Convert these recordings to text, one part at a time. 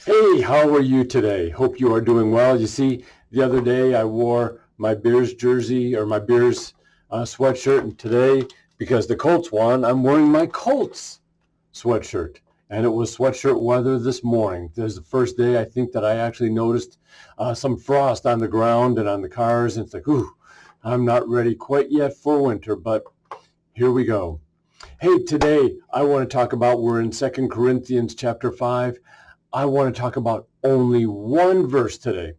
Hey, how are you today? Hope you are doing well. You see, the other day I wore my Bears jersey or my Bears sweatshirt, and today, because the Colts won, I'm wearing my Colts sweatshirt. And it was sweatshirt weather this morning. This is the first day I think that I actually noticed some frost on the ground and on the cars. And it's like, ooh, I'm not ready quite yet for winter, but here we go. Hey, today I want to talk about, we're in 2 Corinthians chapter 5. I want to talk about only one verse today.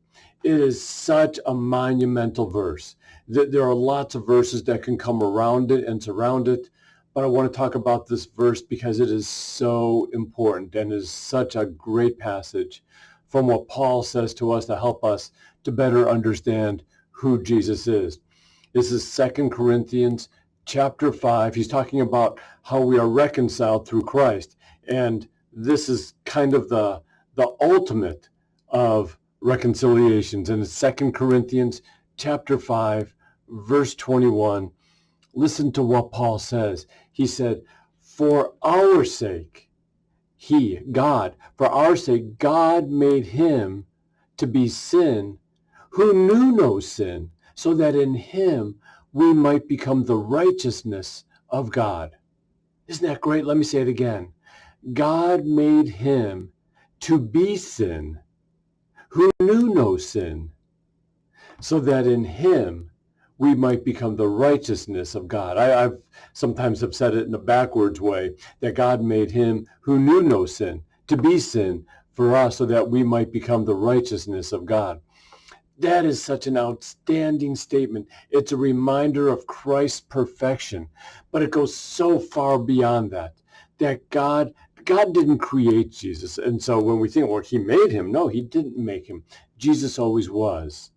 It is such a monumental verse. There are lots of verses that can come around it and surround it, but I want to talk about this verse because it is so important and is such a great passage from what Paul says to us to help us to better understand who Jesus is. This is 2 Corinthians chapter 5. He's talking about how we are reconciled through Christ. And this is kind of the ultimate of reconciliations. And it's 2 Corinthians chapter 5, verse 21. Listen to what Paul says. He said, for our sake, for our sake, God made him to be sin who knew no sin, so that in him we might become the righteousness of God. Isn't that great? Let me say it again. God made him to be sin, who knew no sin, so that in him we might become the righteousness of God. I've sometimes have said it in a backwards way, that God made him who knew no sin to be sin for us, so that we might become the righteousness of God. That is such an outstanding statement. It's a reminder of Christ's perfection, but it goes so far beyond that, that God didn't create Jesus. And so when we think, well, he made him, no, he didn't make him. Jesus always was.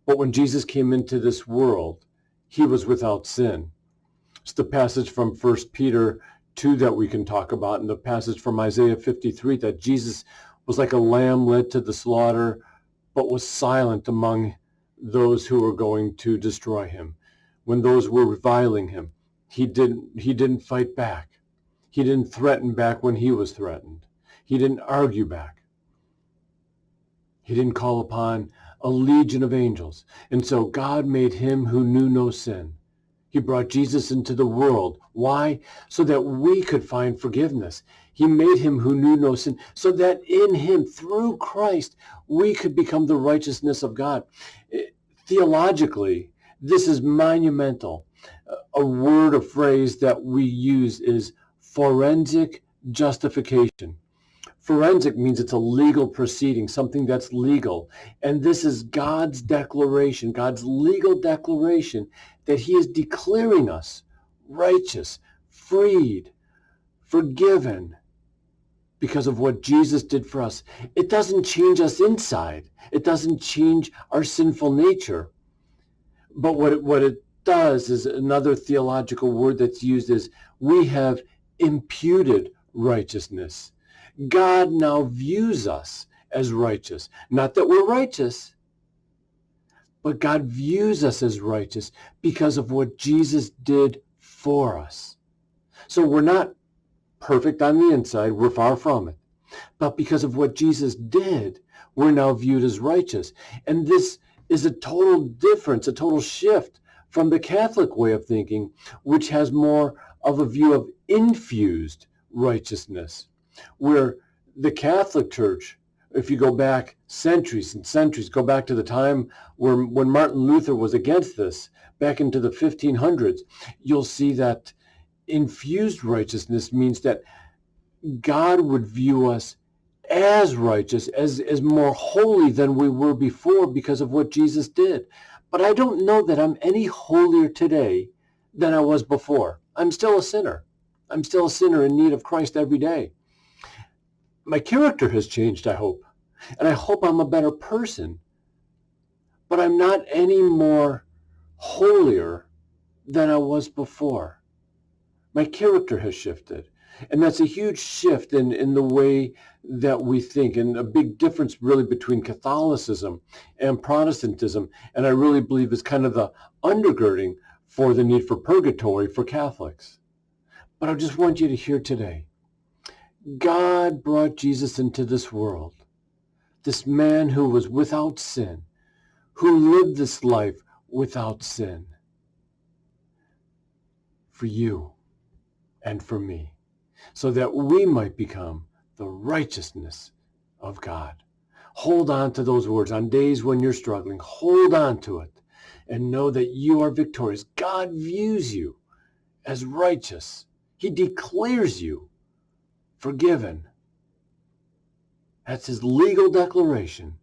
But when Jesus came into this world, he was without sin. It's the passage from 1 Peter 2 that we can talk about, and the passage from Isaiah 53, that Jesus was like a lamb led to the slaughter, but was silent among those who were going to destroy him. When those were reviling him, he didn't fight back. He didn't threaten back when he was threatened. He didn't argue back. He didn't call upon a legion of angels. And so God made him who knew no sin. He brought Jesus into the world. Why? So that we could find forgiveness. He made him who knew no sin, so that in him, through Christ, we could become the righteousness of God. Theologically, this is monumental. A word, a phrase that we use is forensic justification. Forensic means it's a legal proceeding, something that's legal. And this is God's declaration, God's legal declaration, that he is declaring us righteous, freed, forgiven, because of what Jesus did for us. It doesn't change us inside. It doesn't change our sinful nature. But what it does is, another theological word that's used is, we have imputed righteousness. God now views us as righteous. Not that we're righteous, but God views us as righteous because of what Jesus did for us. So we're not perfect on the inside, we're far from it. But because of what Jesus did, we're now viewed as righteous. And this is a total difference, a total shift from the Catholic way of thinking, which has more of a view of infused righteousness, where the Catholic Church, if you go back centuries and centuries, go back to the time when Martin Luther was against this, back into the 1500s, you'll see that infused righteousness means that God would view us as righteous, as more holy than we were before because of what Jesus did. But I don't know that I'm any holier today than I was before. I'm still a sinner. I'm still a sinner in need of Christ every day. My character has changed, I hope. And I hope I'm a better person. But I'm not any more holier than I was before. My character has shifted. And that's a huge shift in the way that we think, and a big difference really between Catholicism and Protestantism. And I really believe is kind of the undergirding for the need for purgatory for Catholics. But I just want you to hear today, God brought Jesus into this world this man who was without sin, who lived this life without sin, for you and for me, so that we might become the righteousness of God. Hold on to those words on days when you're struggling. Hold on to it and know that you are victorious. God views you as righteous. He declares you forgiven. That's his legal declaration.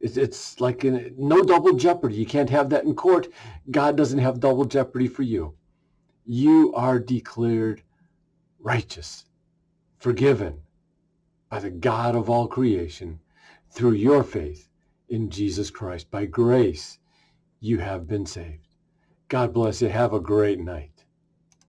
It's like no double jeopardy. You can't have that in court. God doesn't have double jeopardy for you. You are declared righteous, forgiven by the God of all creation through your faith in Jesus Christ. By grace, you have been saved. God bless you. Have a great night.